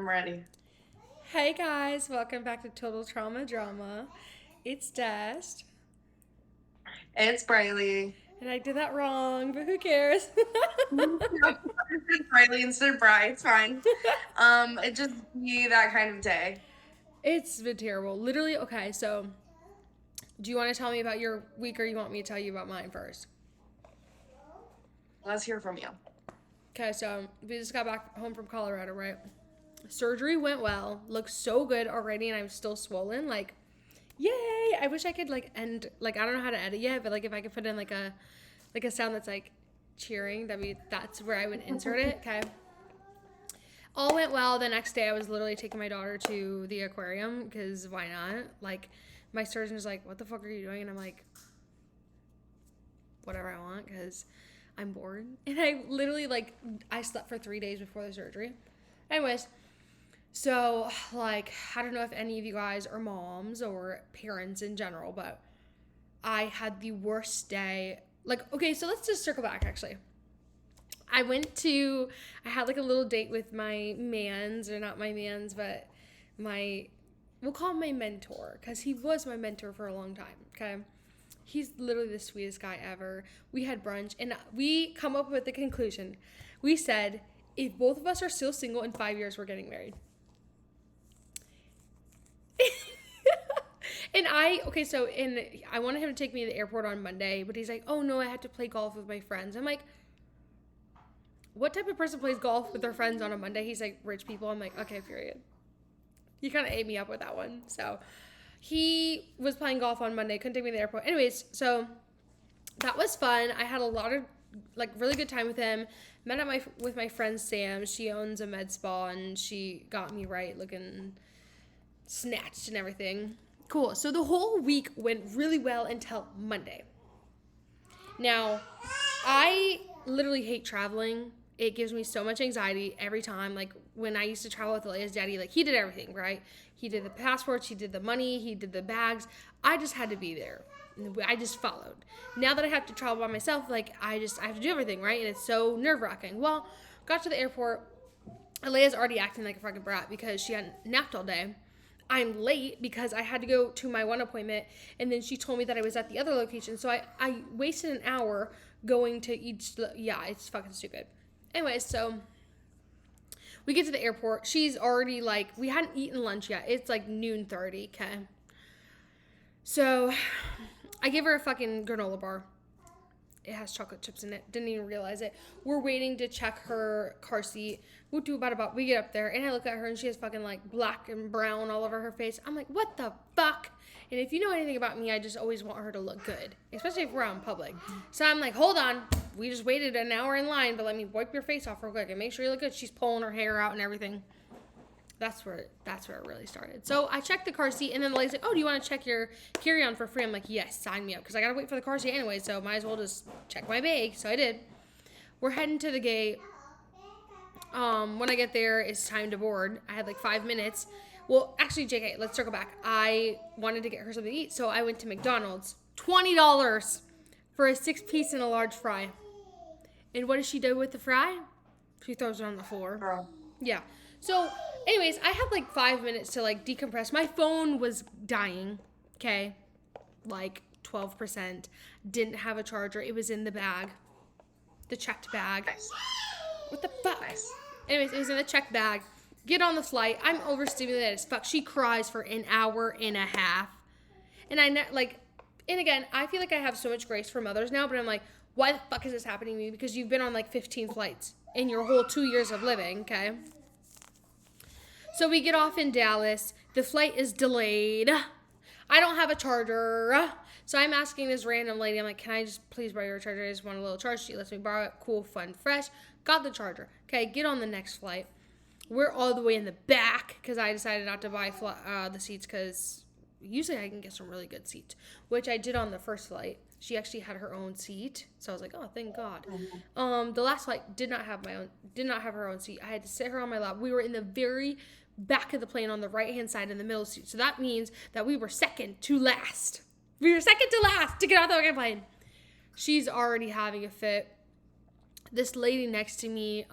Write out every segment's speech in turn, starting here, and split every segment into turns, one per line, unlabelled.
I'm ready.
Hey guys, welcome back to Total Trauma Drama. It's Dest.
It's Briley.
And I did that wrong, but who cares?
It's Briley instead of Bri. It's fine. It just be that kind of day.
It's been terrible. Literally, okay, so do you want to tell me about your week or you want me to tell you about mine first?
Let's hear from you.
Okay, so we just got back home from Colorado, right? Surgery went well, looks so good already, and I'm still swollen. Like, yay! I wish I could I don't know how to edit yet, but like if I could put in like a sound that's like cheering, that's where I would insert it. Okay. All went well. The next day, I was literally taking my daughter to the aquarium because why not? Like, my surgeon was like, "What the fuck are you doing?" And I'm like, "Whatever I want," because I'm bored. And I literally I slept for 3 days before the surgery. Anyways, so like I don't know if any of you guys are moms or parents in general, but I had the worst day. Like, okay, so let's just circle back actually. I had like a little date with my mans, or not my mans, but we'll call him my mentor, because he was my mentor for a long time, okay? He's literally the sweetest guy ever. We had brunch, and we come up with the conclusion. We said, if both of us are still single in 5 years, we're getting married. And I wanted him to take me to the airport on Monday, but he's like, oh no, I have to play golf with my friends. I'm like, what type of person plays golf with their friends on a Monday? He's like, rich people. I'm like, okay, period. You kind of ate me up with that one. So he was playing golf on Monday, couldn't take me to the airport. Anyways, so that was fun. I had a lot of really good time with him. Met up with my friend Sam. She owns a med spa and she got me right looking snatched and everything. Cool. So the whole week went really well until Monday. Now, I literally hate traveling. It gives me so much anxiety every time. Like, when I used to travel with Leia's daddy, like, he did everything, right? He did the passports, he did the money, he did the bags. I just had to be there. I just followed. Now that I have to travel by myself, like, I have to do everything, right? And it's so nerve-wracking. Well, got to the airport. Leia's already acting like a fucking brat because she hadn't napped all day. I'm late because I had to go to my one appointment, and then she told me that I was at the other location. So I wasted an hour going to each. Yeah, it's fucking stupid. Anyways, so we get to the airport. She's already we hadn't eaten lunch yet. It's like noon 30, okay? So I give her a fucking granola bar. It has chocolate chips in it. Didn't even realize it. We're waiting to check her car seat. We get up there, and I look at her, and she has fucking black and brown all over her face. I'm like, what the fuck? And if you know anything about me, I just always want her to look good, especially if we're out in public. So I'm like, hold on. We just waited an hour in line, but let me wipe your face off real quick and make sure you look good. She's pulling her hair out and everything. That's where it really started. So I checked the car seat, and then the lady's like, oh, do you want to check your carry-on for free? I'm like, yes, sign me up, because I got to wait for the car seat anyway, so might as well just check my bag. So I did. We're heading to the gate. When I get there, it's time to board. I had 5 minutes. Well, actually, JK, let's circle back. I wanted to get her something to eat, so I went to McDonald's. $20 for a 6-piece and a large fry. And what does she do with the fry? She throws it on the floor.
Girl.
Yeah. So, anyways, I had 5 minutes to decompress. My phone was dying. Okay. 12%. Didn't have a charger. It was in the bag. The checked bag.
Nice.
What the fuck?
Nice.
Anyways, it was in the checked bag. Get on the flight. I'm overstimulated as fuck. She cries for an hour and a half. And and again, I feel like I have so much grace for mothers now, but I'm like, why the fuck is this happening to me? Because you've been on 15 flights in your whole 2 years of living, okay? So we get off in Dallas. The flight is delayed. I don't have a charger. So I'm asking this random lady, I'm like, can I just please borrow your charger? I just want a little charge. She lets me borrow it. Cool, fun, fresh. Got the charger. Okay, get on the next flight. We're all the way in the back because I decided not to buy the seats because usually I can get some really good seats, which I did on the first flight. She actually had her own seat, so I was like, oh, thank God. The last flight did not have her own seat. I had to sit her on my lap. We were in the very back of the plane on the right-hand side in the middle seat, so that means that we were second to last. We were second to last to get out the fucking plane. She's already having a fit. this lady next to me,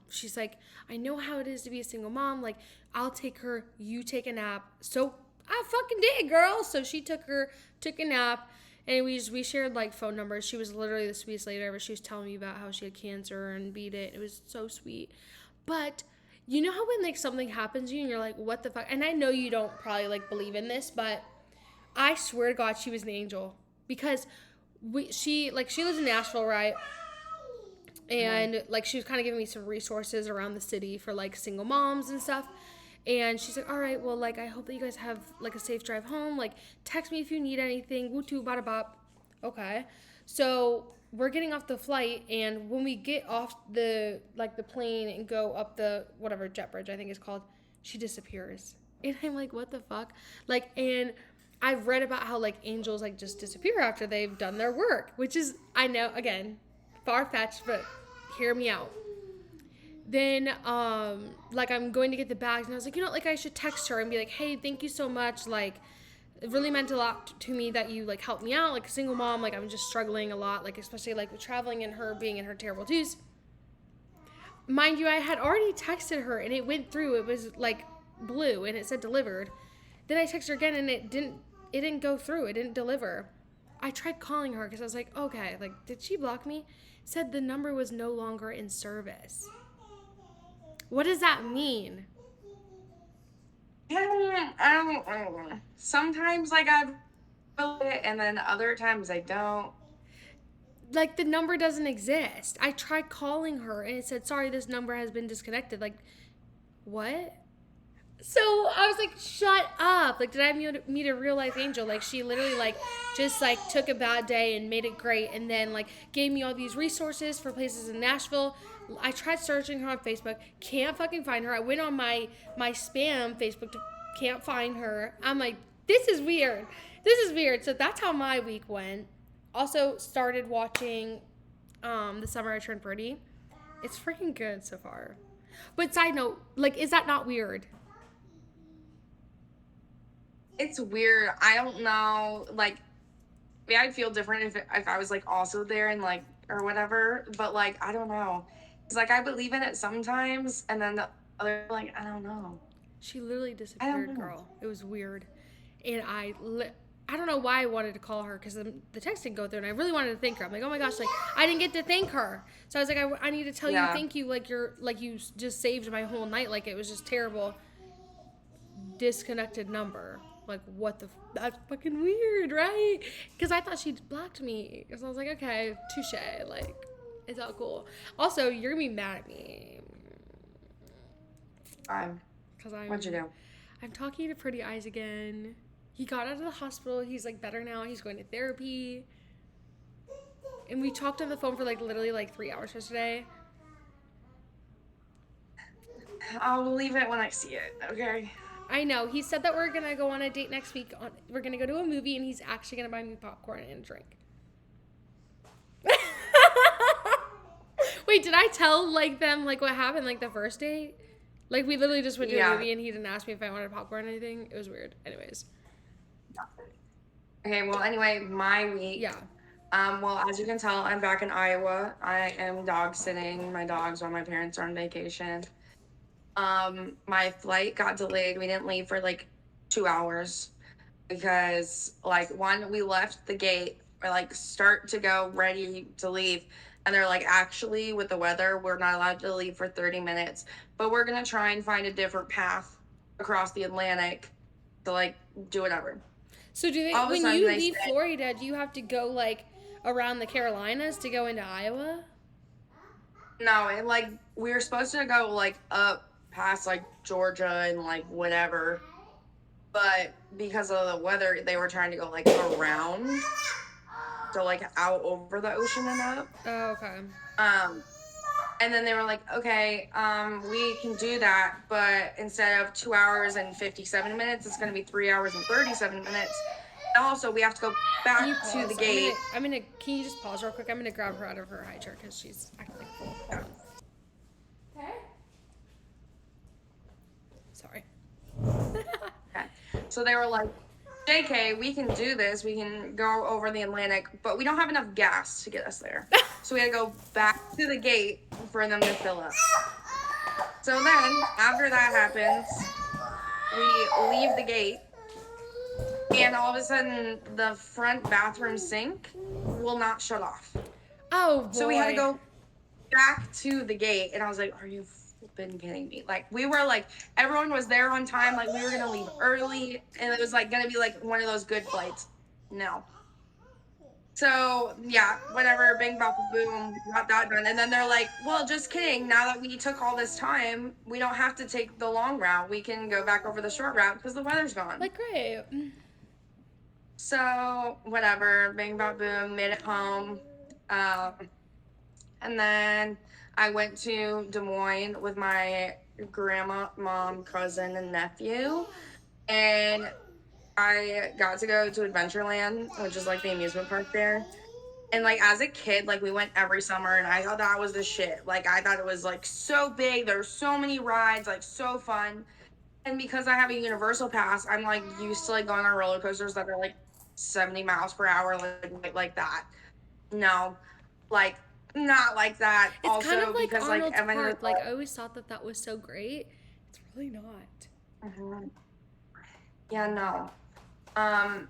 she's like, I know how it is to be a single mom. Like, I'll take her, you take a nap. So I fucking did, girl. So she took a nap, and we shared like phone numbers. She was literally the sweetest lady ever. She was telling me about how she had cancer and beat it. It was so sweet. But you know how when like something happens to you and you're like, what the fuck? And I know you don't probably like believe in this, but I swear to God, she was an angel because she lives in Nashville, right? And like she was kind of giving me some resources around the city for like single moms and stuff. And she's like, all right, well, like I hope that you guys have like a safe drive home. Like text me if you need anything. Woo too, bada bop. Okay. So we're getting off the flight, and when we get off the plane and go up the whatever jet bridge I think it's called, she disappears. And I'm like, what the fuck? Like, and I've read about how like angels like just disappear after they've done their work, which is, I know, again, far fetched, but hear me out. Then like I'm going to get the bags, and I was like, like I should text her and be like, hey, thank you so much, like it really meant a lot to me that you like helped me out, like a single mom, like I'm just struggling a lot, like especially like with traveling and her being in her terrible twos. Mind you, I had already texted her and it went through. It was like blue and it said delivered. Then I texted her again and it didn't go through. It didn't deliver. I tried calling her because I was like, okay, like did she block me? It said the number was no longer in service. What does that mean?
I don't know. Sometimes like I feel it, and then other times I don't.
Like the number doesn't exist. I tried calling her and it said, sorry, this number has been disconnected. Like, what? So I was like, shut up. Like, did I meet a real life angel? Like, she literally, like, just, like, took a bad day and made it great. And then, like, gave me all these resources for places in Nashville. I tried searching her on Facebook. Can't fucking find her. I went on my spam Facebook. Can't find her. I'm like, this is weird. This is weird. So that's how my week went. Also started watching The Summer I Turned Pretty. It's freaking good so far. But side note, like, is that not weird?
It's weird. I don't know. Like, maybe I'd feel different if I was like also there and like or whatever. But like, I don't know. It's like I believe in it sometimes, and then the other like I don't know.
She literally
I don't
disappeared,
know.
girl. It was weird. And I don't know why I wanted to call her because the text didn't go through, and I really wanted to thank her. I'm like, oh my gosh, like I didn't get to thank her. So I was like, I need to tell you
Yeah.
thank you. Like you just saved my whole night. Like it was just terrible. Disconnected number. Like what the? That's fucking weird, right? Because I thought she blocked me. Because I was like, okay, touche. Like it's all cool. Also, you're gonna be mad at me. Because
What'd you do?
I'm talking to Pretty Eyes again. He got out of the hospital. He's like better now. He's going to therapy. And we talked on the phone for like literally like 3 hours yesterday.
I'll believe it when I see it. Okay.
I know. He said that we're gonna go on a date next week. We're gonna go to a movie, and he's actually gonna buy me popcorn and a drink. Wait, did I tell like them like what happened like the first date? Like we literally just went to a movie, and he didn't ask me if I wanted popcorn or anything. It was weird. Anyways.
Okay. Well, anyway, my week.
Yeah.
Well, as you can tell, I'm back in Iowa. I am dog sitting my dogs while my parents are on vacation. My flight got delayed. We didn't leave for like 2 hours because like one, we left the gate or like start to go ready to leave. And they're like, actually, with the weather, we're not allowed to leave for 30 minutes, but we're going to try and find a different path across the Atlantic to like do whatever.
So do they,
All of a
when
sudden
you
they
leave
said,
Florida, do you have to go like around the Carolinas to go into Iowa?
no, and like we were supposed to go like up past like Georgia and like whatever, but because of the weather, they were trying to go like around, so like out over the ocean and up.
Oh, okay.
And then they were like, okay, we can do that, but instead of 2 hours and 57 minutes, it's gonna be 3 hours and 37 minutes. And also, we have to go back to the gate.
Can you just pause real quick? I'm gonna grab her out of her high chair because she's acting like a fool. Hold on. Okay. Sorry.
Okay. So they were like, JK, we can do this. We can go over the Atlantic, but we don't have enough gas to get us there. So we had to go back to the gate for them to fill up. So then, after that happens, we leave the gate, and all of a sudden, the front bathroom sink will not shut off.
Oh boy.
So we had to go back to the gate, and I was like, "Are you flipping kidding me?" Like, we were like, everyone was there on time. Like, we were gonna leave early, and it was like gonna be like one of those good flights. No. So yeah, whatever, bing bop boom, got that done. And then they're like, "Well, just kidding. Now that we took all this time, we don't have to take the long route. We can go back over the short route because the weather's gone."
Like, great.
So whatever, bing bop boom, made it home. Um, and then I went to Des Moines with my grandma, mom, cousin, and nephew, and I got to go to Adventureland, which is like the amusement park there. And like as a kid, like we went every summer, and I thought that was the shit. Like I thought it was like so big. There's so many rides, like so fun. And because I have a Universal pass, I'm like used to like going on roller coasters that are like 70 miles per hour, like that. No, like not like that.
It's kind of
Also
like
because like
Arnold's
Evan was
Park. Like, I always thought that that was so great. It's really not.
like, yeah, no. Um,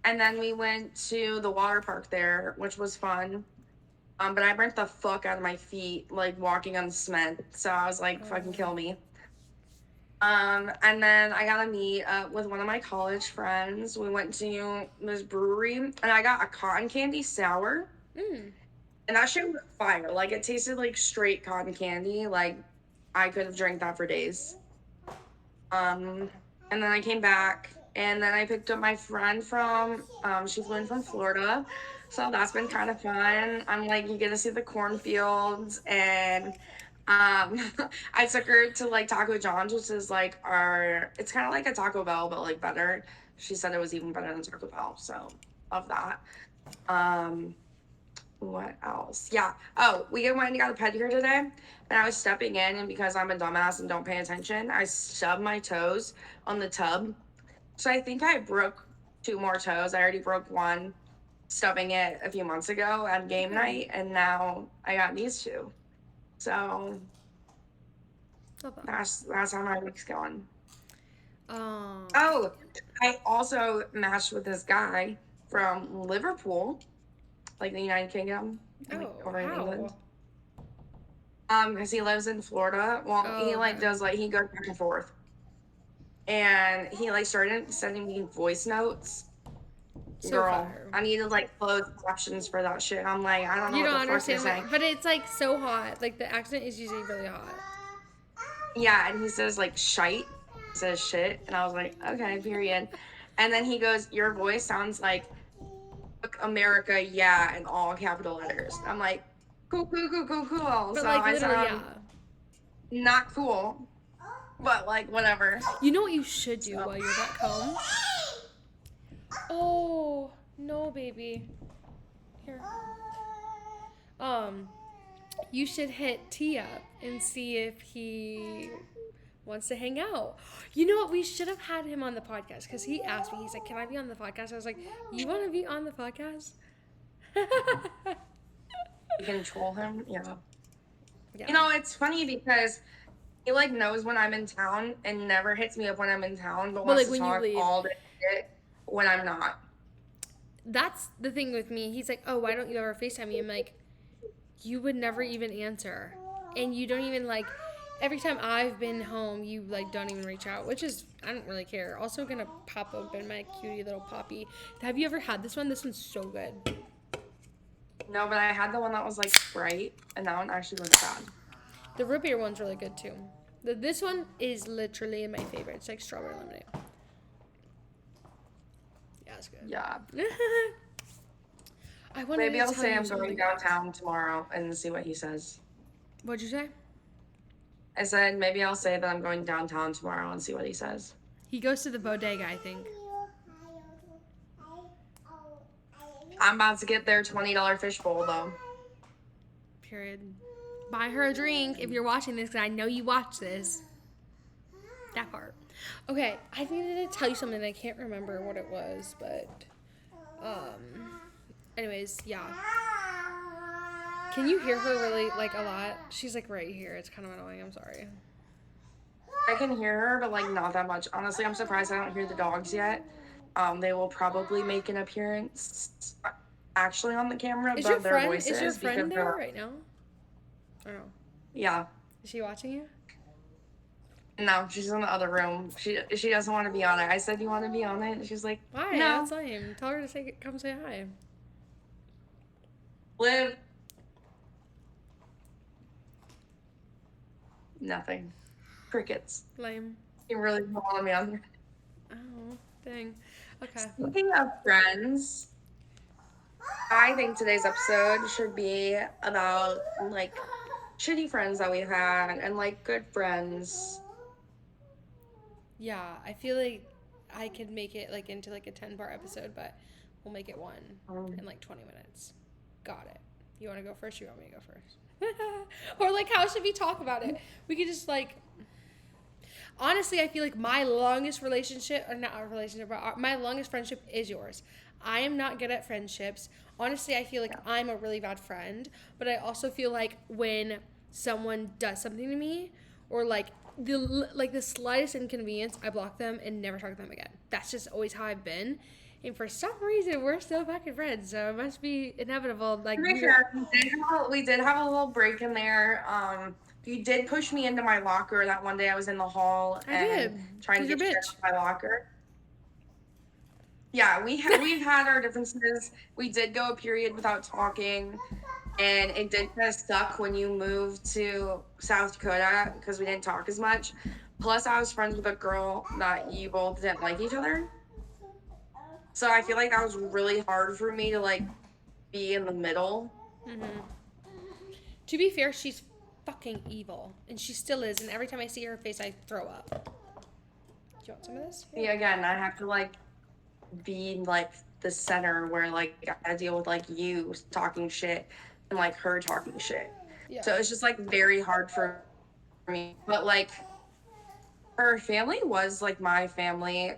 and then we went to the water park there, which was fun. But I burnt the fuck out of my feet, like walking on cement. So I was like, fucking kill me. And then I got to meet up with one of my college friends. We went to this brewery, and I got a cotton candy sour.
Mm.
And that shit was fire. Like, it tasted like straight cotton candy. Like, I could have drank that for days. And then I came back, and then I picked up my friend from, she flew in from Florida. So that's been kind of fun. I'm like, you get to see the cornfields, and I took her to like Taco John's, which is like it's kind of like a Taco Bell, but like better. She said it was even better than Taco Bell, so love that. Um, what else? Yeah. Oh, we went and got a pedicure today, and I was stepping in, and because I'm a dumbass and don't pay attention, I stubbed my toes on the tub. So I think I broke two more toes. I already broke one, stubbing it a few months ago at game night, and now I got these two. So
Love that.
that's how my week's going.
Um,
Oh, I also matched with this guy from Liverpool, like the United Kingdom, like over in England. Because he lives in Florida. Well, he like does like he goes back and forth, and he like started sending me voice notes.
So
Girl,
fire.
I needed like closed captions for that shit. I'm like, I don't know
You
what
don't
the fuck you're
understand,
saying.
but it's like so hot. Like, the accent is usually really hot.
Yeah, and he says like shite, he says shit, and I was like, okay, period. And then he goes, your voice sounds like "Fuck America, yeah," in all capital letters. I'm like, cool, cool, cool, cool, cool.
But
So
like,
I
literally,
sound not cool, but like whatever.
You know what you should do while you're back home? Oh no, baby. Here. You should hit T up and see if he wants to hang out. You know what? We should have had him on the podcast because he asked me. He's like, "Can I be on the podcast?" I was like, "You want to be on the podcast?"
You can troll him, yeah.
Yeah.
You know, it's funny because he like knows when I'm in town and never hits me up when I'm in town, but wants
like
to
when you
talk
leave.
all day shit when I'm not.
That's the thing with me. He's like, "Oh, why don't you ever FaceTime me?" I'm like, "You would never even answer, and you don't even like." Every time I've been home, you like don't even reach out, which is I don't really care. Also gonna pop open my cutie little poppy. Have you ever had this one? This one's so good.
No, but I had the one that was like Sprite, and that one actually was bad.
The root beer one's really good too. This one is literally my favorite. It's like strawberry lemonade. Yeah, it's good.
Yeah.
I wanted
Maybe
to
I'll
tell
say
you
I'm going
something.
downtown tomorrow and see what he says.
What'd you say?
I said maybe I'll say that I'm going downtown tomorrow and see what he says.
He goes to the bodega, I think.
I'm about to get their $20 fishbowl though.
Period. Buy her a drink if you're watching this, because I know you watch this. That part. Okay, I needed to tell you something. I can't remember what it was, but anyways, yeah. Can you hear her really like a lot? She's like right here. It's kind of annoying. I'm sorry.
I can hear her, but like not that much. Honestly, I'm surprised I don't hear the dogs yet. They will probably make an appearance actually on the camera, but their
Is your
voices because
friend there right now? Or no?
yeah.
Is she watching you?
No, she's in the other room. She doesn't want to be on it. I said, "You want to be on it?" And she's like,
Why?
"No."
That's lame. Tell her to come say hi.
Live nothing. Crickets.
Lame.
You really don't want to be on there.
Oh, dang. Okay.
Speaking of friends, I think today's episode should be about like shitty friends that we've had and like good friends.
Yeah, I feel like I could make it like into like a 10-part episode, but we'll make it one in like 20 minutes. Got it. You want to go first? Or you want me to go first? Or like, how should we talk about it? We could just like. Honestly, I feel like my longest relationship, or not a relationship, but my longest friendship is yours. I am not good at friendships. Honestly, I feel like I'm a really bad friend, but I also feel like when someone does something to me, or like the slightest inconvenience, I block them and never talk to them again. That's just always how I've been. And for some reason, we're still fucking friends, so it must be inevitable. Like,
To be fair, we did have a little break in there. You did push me into my locker that one day I was in the hall
I
and
did.
trying to
You're a
get you
bitch.
out of my locker. Yeah, we've had our differences. We did go a period without talking, and it did kind of suck when you moved to South Dakota because we didn't talk as much. Plus, I was friends with a girl that you both didn't like each other, so I feel like that was really hard for me to like be in the middle.
To be fair, she's fucking evil, and she still is. And every time I see her face, I throw up. Do you want some of this?
See, again, I have to like be like the center where like I gotta deal with like you talking shit and like her talking shit.
Yeah.
So it's just like very hard for me. But like her family was like my family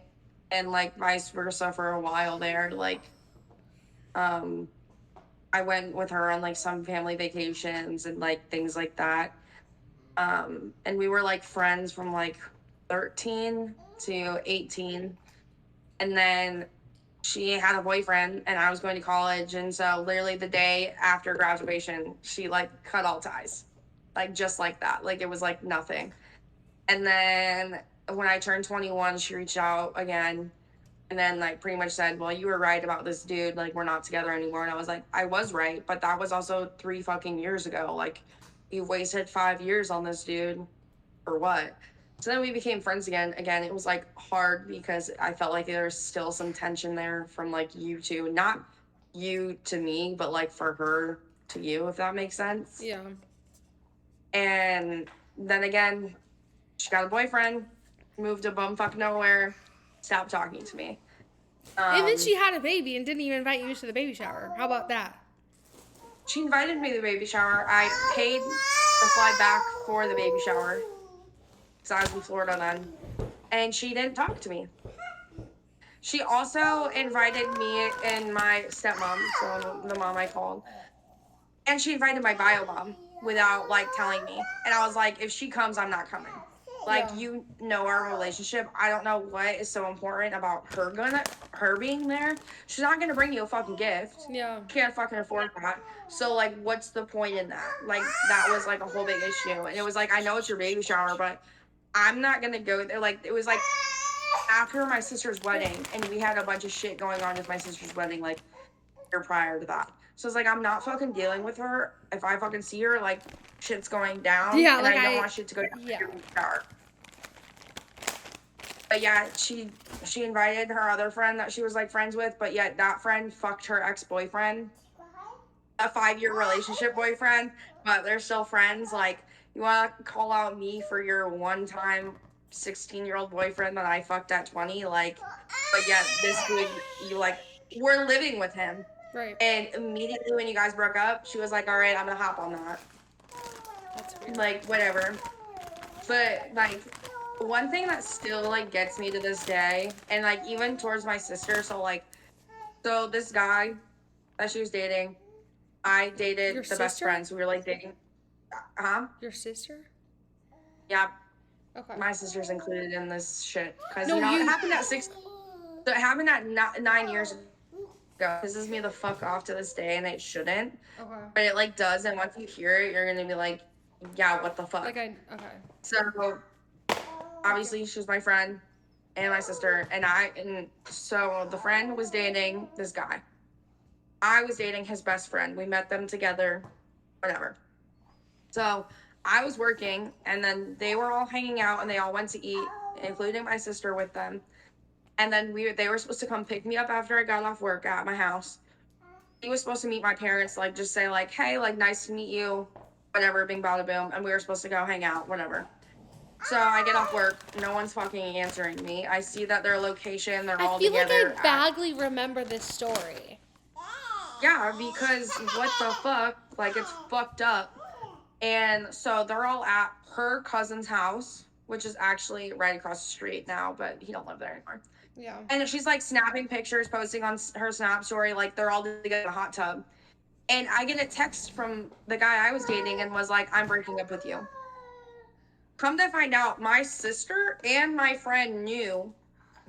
and like vice versa for a while there. Like um I went with her on like some family vacations and like things like that. And we were like friends from like 13 to 18. And then she had a boyfriend and I was going to college. And so literally the day after graduation, she like cut all ties. Like just like that. Like it was like nothing. And then when I turned 21, she reached out again and then like pretty much said, "Well, you were right about this dude. Like we're not together anymore." And I was like, "I was right, but that was also 3 fucking years ago. Like you've wasted 5 years on this dude or what?" So then we became friends again. Again, it was like hard because I felt like there was still some tension there from like you two, not you to me, but like for her to you, if that makes sense.
Yeah.
And then again, she got a boyfriend, moved to bumfuck nowhere, stopped talking to me.
And then she had a baby and didn't even invite you to the baby shower. How about that?
She invited me to the baby shower. I paid to fly back for the baby shower because I was in Florida then. And she didn't talk to me. She also invited me and my stepmom, so the mom I called, and she invited my bio mom without like telling me. And I was like, if she comes, I'm not coming. Like
Yeah.
you know our relationship. I don't know what is so important about her being there. She's not gonna bring you a fucking gift.
Yeah.
Can't fucking afford that. So like, what's the point in that? Like that was like a whole big issue. And it was like, I know it's your baby shower, but I'm not gonna go there. Like it was like after my sister's wedding, and we had a bunch of shit going on with my sister's wedding, like year prior to that. So it's like I'm not fucking dealing with her. If I fucking see her, like shit's going down,
Yeah,
and
like
I don't want shit to go down.
Yeah.
But yeah, she invited her other friend that she was like friends with, but yet that friend fucked her ex-boyfriend, a 5-year relationship boyfriend, but they're still friends. Like, you want to call out me for your one-time 16-year-old boyfriend that I fucked at 20? Like, but yet this dude, you like, we're living with him.
Right.
And immediately when you guys broke up, she was like, all right, I'm gonna hop on that.
That's weird.
Like, whatever. But, like, one thing that still like gets me to this day, and like even towards my sister, so this guy that she was dating, I
Your
dated the best
sister?
friends. We were like dating. Huh?
Your sister?
Yeah,
Okay.
my sister's included in this shit because
No,
it
you.
happened at six. So it happened at 9 years ago. Pisses me the fuck off to this day, and it shouldn't,
Okay.
but it like does. And once you hear it, you're gonna be like, yeah, what the
Like
fuck.
I. Okay.
So obviously, she was my friend and my sister, and so the friend was dating this guy. I was dating his best friend. We met them together, whatever. So I was working, and then they were all hanging out, and they all went to eat, including my sister with them. And then they were supposed to come pick me up after I got off work at my house. He was supposed to meet my parents, like just say like, hey, like nice to meet you, whatever, bing bada boom, and we were supposed to go hang out, whatever. So I get off work, no one's fucking answering me. I see that their location, they're
I
all
feel like I
together at.
vaguely remember this story.
Yeah, because what the fuck? Like, it's fucked up. And so they're all at her cousin's house, which is actually right across the street now, but he don't live there anymore.
Yeah.
And she's like snapping pictures, posting on her Snap story, like they're all together in a hot tub. And I get a text from the guy I was dating and was like, I'm breaking up with you. Come to find out, my sister and my friend knew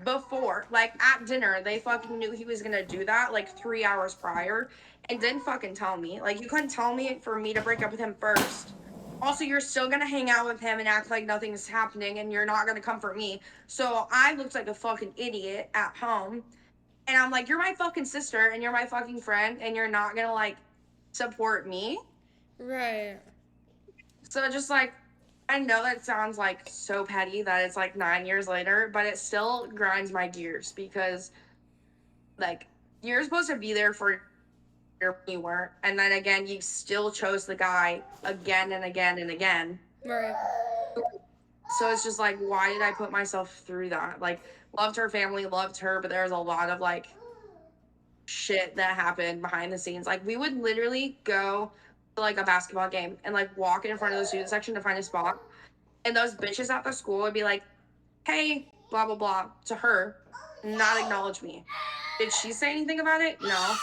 before, like at dinner, they fucking knew he was gonna do that like 3 hours prior and didn't fucking tell me. Like, you couldn't tell me for me to break up with him first. Also, you're still gonna hang out with him and act like nothing's happening and you're not gonna comfort me. So I looked like a fucking idiot at home. And I'm like, you're my fucking sister and you're my fucking friend and you're not gonna like support me.
Right.
So just like, I know that sounds like so petty that it's like 9 years later, but it still grinds my gears because like you're supposed to be there for you weren't, and then again you still chose the guy again and again and again.
Right.
So it's just like, why did I put myself through that? Like, loved her family, loved her, but there was a lot of like shit that happened behind the scenes. Like, we would literally go to like a basketball game and like walk in front of the student section to find a spot, and those bitches at the school would be like, hey, blah blah blah, to her, not acknowledge me. Did she say anything about it? No.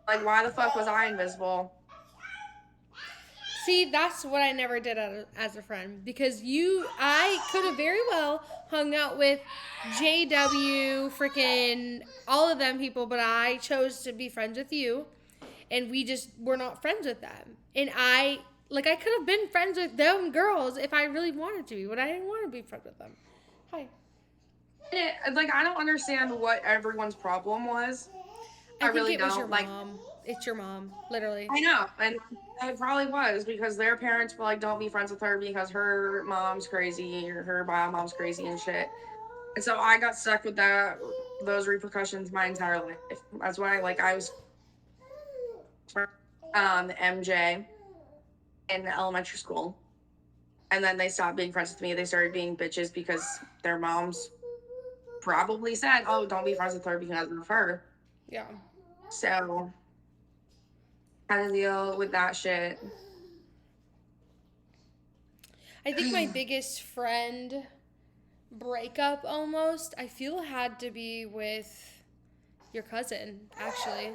Like, why the fuck was I invisible?
See, that's what I never did as a friend because I could have very well hung out with JW, freaking all of them people, but I chose to be friends with you, and we just were not friends with them. And I could have been friends with them girls if I really wanted to be, but I didn't want to be friends with them. Hi.
Like, I don't understand what everyone's problem was. I
think
really
it was
don't.
your
Like,
mom. It's your mom, literally.
I know, and it probably was because their parents were like, don't be friends with her because her mom's crazy or her bio mom's crazy and shit. And so I got stuck with those repercussions my entire life. That's why, like, I was MJ in elementary school, and then they stopped being friends with me. They started being bitches because their moms probably said, "Oh, don't be friends with her because of her."
Yeah.
So, had to deal with that shit.
I think my biggest friend breakup almost, I feel, had to be with your cousin, actually.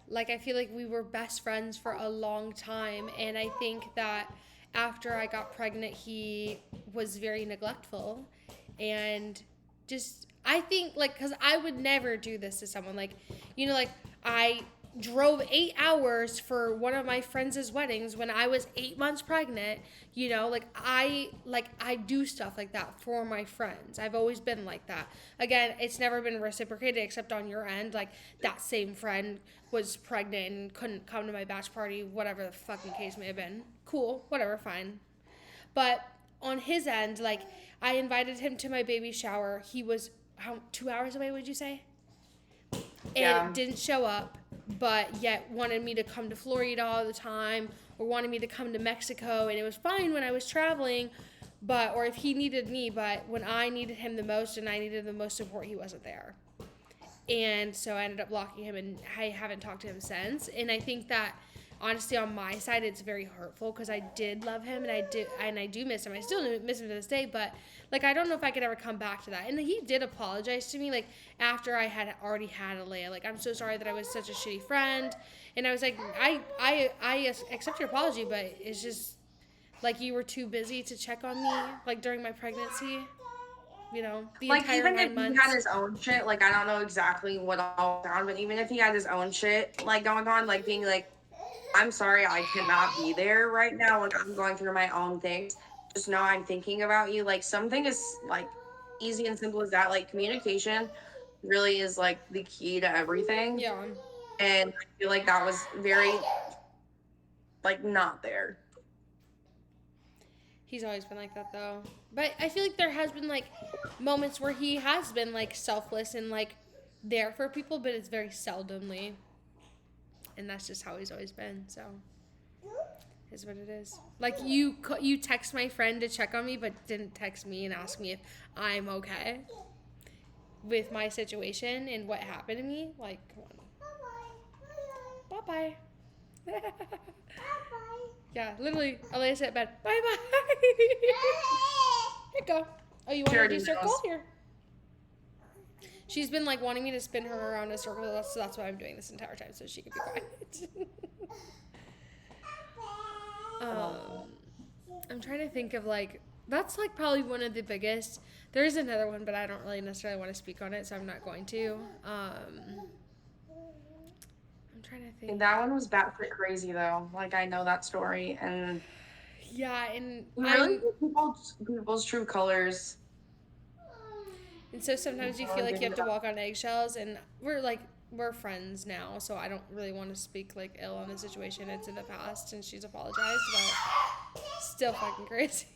Like, I feel like we were best friends for a long time, and I think that after I got pregnant, he was very neglectful and just, I think, like, because I would never do this to someone. Like, like, I drove 8 hours for one of my friends' weddings when I was 8 months pregnant. I do stuff like that for my friends. I've always been like that. Again, it's never been reciprocated except on your end. Like, that same friend was pregnant and couldn't come to my batch party, whatever the fucking case may have been. Cool, whatever, fine. But on his end, like, I invited him to my baby shower. He was 2 hours away, would you say?
Yeah.
And didn't show up, but yet wanted me to come to Florida all the time or wanted me to come to Mexico. And it was fine when I was traveling, or if he needed me, but when I needed him the most and I needed the most support, he wasn't there. And so I ended up blocking him, and I haven't talked to him since. And I think that honestly, on my side, it's very hurtful because I did love him and I do miss him. I still miss him to this day, but like I don't know if I could ever come back to that. And he did apologize to me like after I had already had Alea. Like, I'm so sorry that I was such a shitty friend. And I was like, I accept your apology, but it's just like you were too busy to check on me like during my pregnancy. You know, the
Like,
entire
even if
nine
he had
months.
his own shit, like, I don't know exactly what all down, but even if he had his own shit, like, going on, like, being like, I'm sorry I cannot be there right now when I'm going through my own things. Just know I'm thinking about you. Like, something is, like, easy and simple as that. Like, communication really is, like, the key to everything.
Yeah.
And I feel like that was very, like, not there.
He's always been like that though. But I feel like there has been like moments where he has been like selfless and like there for people, but it's very seldomly. And that's just how he's always been. So is what it is. Like you text my friend to check on me, but didn't text me and ask me if I'm okay with my situation and what happened to me. Like, come on. Bye bye. Yeah, literally, Alea said at bed, bye bye. Here you go. Oh, you want
She
to
already
do circle?
knows.
Here. She's been like wanting me to spin her around a circle, so that's what I'm doing this entire time, so she can be quiet. I'm trying to think of like, that's like probably one of the biggest. There's another one, but I don't really necessarily want to speak on it, so I'm not going to. I'm trying to think.
That one was batshit crazy, though. Like, I know that story. And
Yeah, and
you really
I'm.
see people's true colors.
And so sometimes you feel like you have to walk on eggshells, and we're friends now, so I don't really want to speak like ill on the situation. It's in the past, and she's apologized, but still fucking crazy.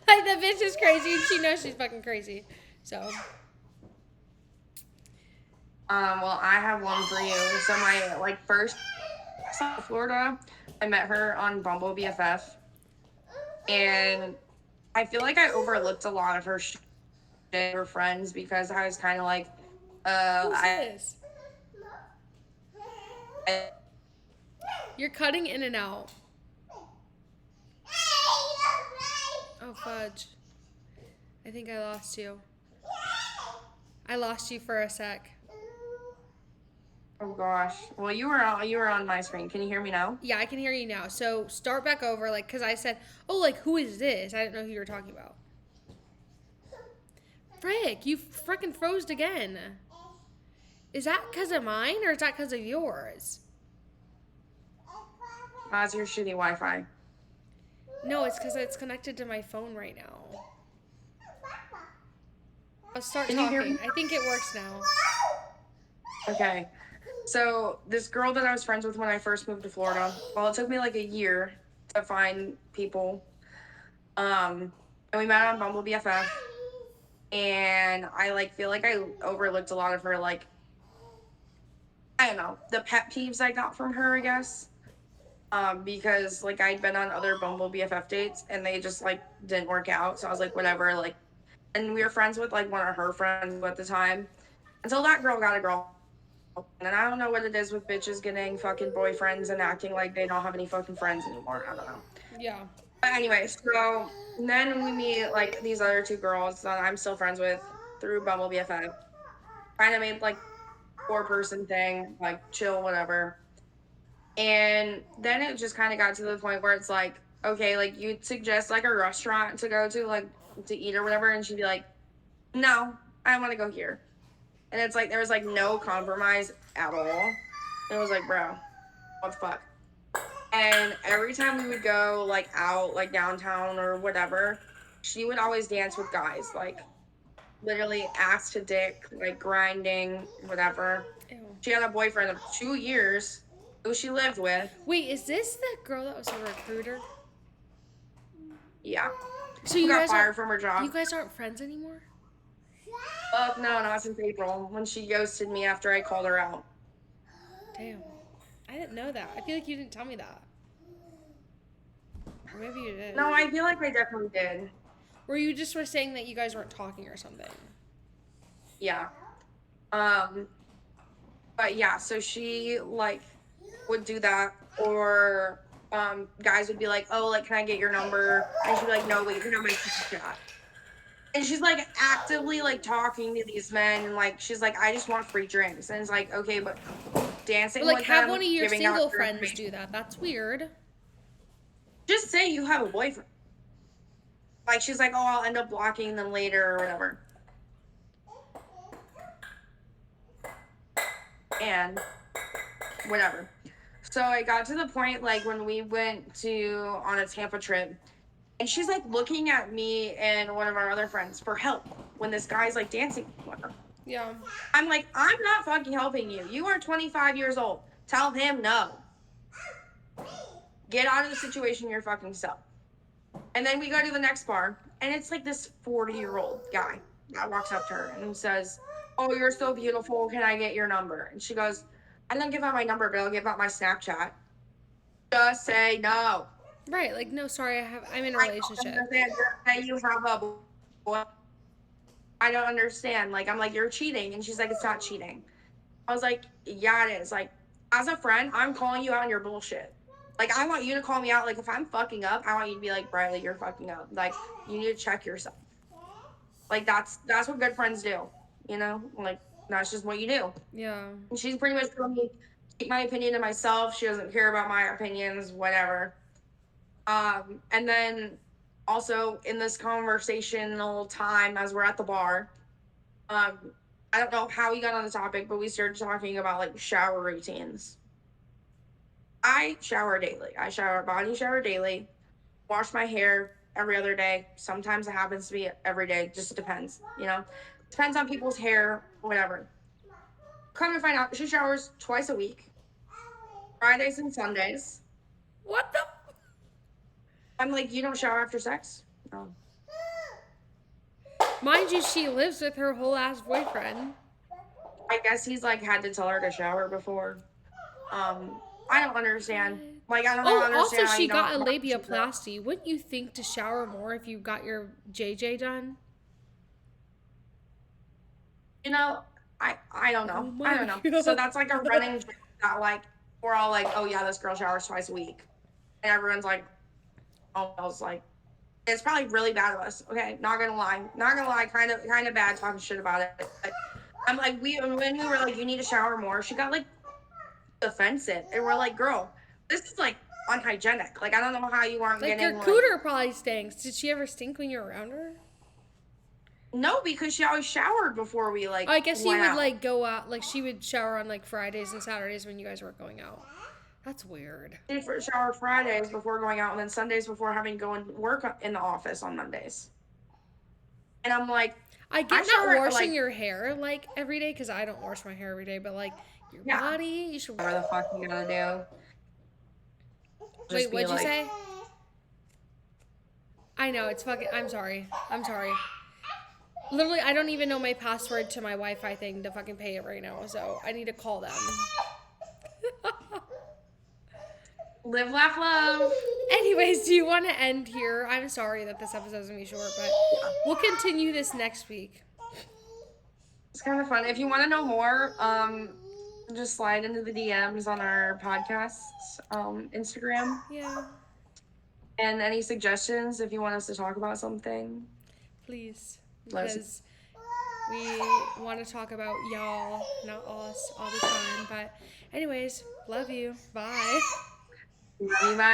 Like the bitch is crazy, and she knows she's fucking crazy. So.
Well, I have one for you. So my like first South Florida, I met her on Bumble BFF, and I feel like I overlooked a lot of her shit, her friends, because I was kind of like,
Who's
I,
this? You're cutting in and out. Oh fudge. I think I lost you. I lost you for a sec.
oh gosh. Well, you were on my screen. Can you hear me now?
Yeah, I can hear you now. So start back over, like, because I said, oh, like, who is this? I didn't know who you were talking about. Frick, you freaking froze again. Is that because of mine or is that because of yours?
How's your shitty Wi-Fi?
No, it's because it's connected to my phone right now. I'll start
Can you hear me?
talking. I think it works now.
Okay. So this girl that I was friends with when I first moved to Florida, well, it took me like a year to find people. And we met on Bumble BFF, and I like feel like I overlooked a lot of her like I don't know the pet peeves I got from her, I guess. Because like I'd been on other Bumble BFF dates and they just like didn't work out, so I was like whatever, like, and we were friends with like one of her friends at the time until that girl got a girl. And I don't know what it is with bitches getting fucking boyfriends and acting like they don't have any fucking friends anymore. I don't know.
Yeah.
But anyway, so then we meet like these other two girls that I'm still friends with through Bumble BFF. Kind of made like 4-person thing, like chill, whatever. And then it just kind of got to the point where it's like, okay, like you'd suggest like a restaurant to go to, like to eat or whatever, and she'd be like, no, I want to go here. And it's like there was like no compromise at all. And it was like, bro, what the fuck? And every time we would go like out, like downtown or whatever, she would always dance with guys, like literally ass to dick, like grinding, whatever.
Ew.
She had a boyfriend of 2 years who she lived with.
Wait, is this the girl that was a recruiter?
Yeah.
So
Who
you
got
guys
fired
aren't
from her job.
you guys aren't friends anymore?
Fuck no, not since April when she ghosted me after I called her out.
Damn. I didn't know that. I feel like you didn't tell me that. Or maybe you did.
No, I feel like I definitely did.
Or you just were saying that you guys weren't talking or something.
Yeah. But yeah, so she like would do that or guys would be like, oh, like, can I get your number? And she'd be like, no, wait, you can have my Snapchat. And she's like actively like talking to these men, and like she's like, I just want free drinks. And it's like, okay, but
But
dancing
like,
with
have one
them,
of your
giving out
single
your
friends do
information.
that. That's weird.
Just say you have a boyfriend. Like she's like, oh, I'll end up blocking them later or whatever. And whatever. So it got to the point like when we went to on a Tampa trip, and she's like looking at me and one of our other friends for help when this guy's like dancing with her.
Yeah.
I'm like, I'm not fucking helping you. You are 25 years old. Tell him no. Get out of the situation your fucking self. And then we go to the next bar, and it's like this 40-year-old guy that walks up to her and says, oh, you're so beautiful. Can I get your number? And she goes, I don't give out my number, but I'll give out my Snapchat. Just say no.
Right. Like, no, sorry, I'm in a
I don't
relationship.
understand. Say you have a boy. I don't understand. Like, I'm like, you're cheating. And she's like, it's not cheating. I was like, yeah, it is. Like, as a friend, I'm calling you out on your bullshit. Like, I want you to call me out. Like, if I'm fucking up, I want you to be like, Briley, you're fucking up. Like, you need to check yourself. Like, that's what good friends do. You know, like that's just what you do.
Yeah.
And she's pretty much told me keep my opinion to myself. She doesn't care about my opinions, whatever. And then also in this conversational time as we're at the bar, um, I don't know how we got on the topic, but we started talking about like shower routines. I shower daily. I shower body shower daily, wash my hair every other day. Sometimes it happens to be every day, just depends, you know. Depends on people's hair, whatever. Come to find out, she showers twice a week, Fridays and Sundays.
What the?
I'm like, you don't shower after sex? No.
Mind you, she lives with her whole ass boyfriend.
I guess he's like had to tell her to shower before. I don't understand. Like, I don't
Oh, also,
understand how
she
you
got a
don't.
labiaplasty. Wouldn't you think to shower more if you got your JJ done?
You know, I don't
Oh
know. I
my
don't know. So
god.
that's like a running joke that like we're all like, oh yeah, this girl showers twice a week, and everyone's like, oh, I was like, it's probably really bad of us. Okay, not gonna lie, kind of bad talking shit about it. But I'm like, when we were like, you need to shower more. She got like defensive, and we're like, girl, this is like unhygienic. Like, I don't know how you aren't
Like, your
getting like.
cooter probably stinks. Did she ever stink when you were around her?
No, because she always showered before we
Oh,
like
I guess you
went
would,
out.
like, go out. Like, she would shower on, like, Fridays and Saturdays when you guys weren't going out. That's weird.
Did for shower Fridays before going out, and then Sundays before having to go and work in the office on Mondays. And I'm like,
I
I
get not
shower
washing
like,
your hair, like, every day, because I don't wash my hair every day, but, like, your
yeah,
body, you should.
whatever the fuck you gotta do.
Wait,
Just be
what'd you
like,
say? I know, it's fucking. I'm sorry. I'm sorry. Literally, I don't even know my password to my Wi-Fi thing to fucking pay it right now, so I need to call them.
live, laugh, love.
Anyways, do you want to end here? I'm sorry that this episode's gonna be short, but we'll continue this next week.
It's kind of fun. If you want to know more, just slide into the DMs on our podcast's Instagram.
Yeah,
And any suggestions if you want us to talk about something.
please,
Let us
because we want to talk about y'all, not us, all the time. But anyways, love you. Bye.
know. Bye.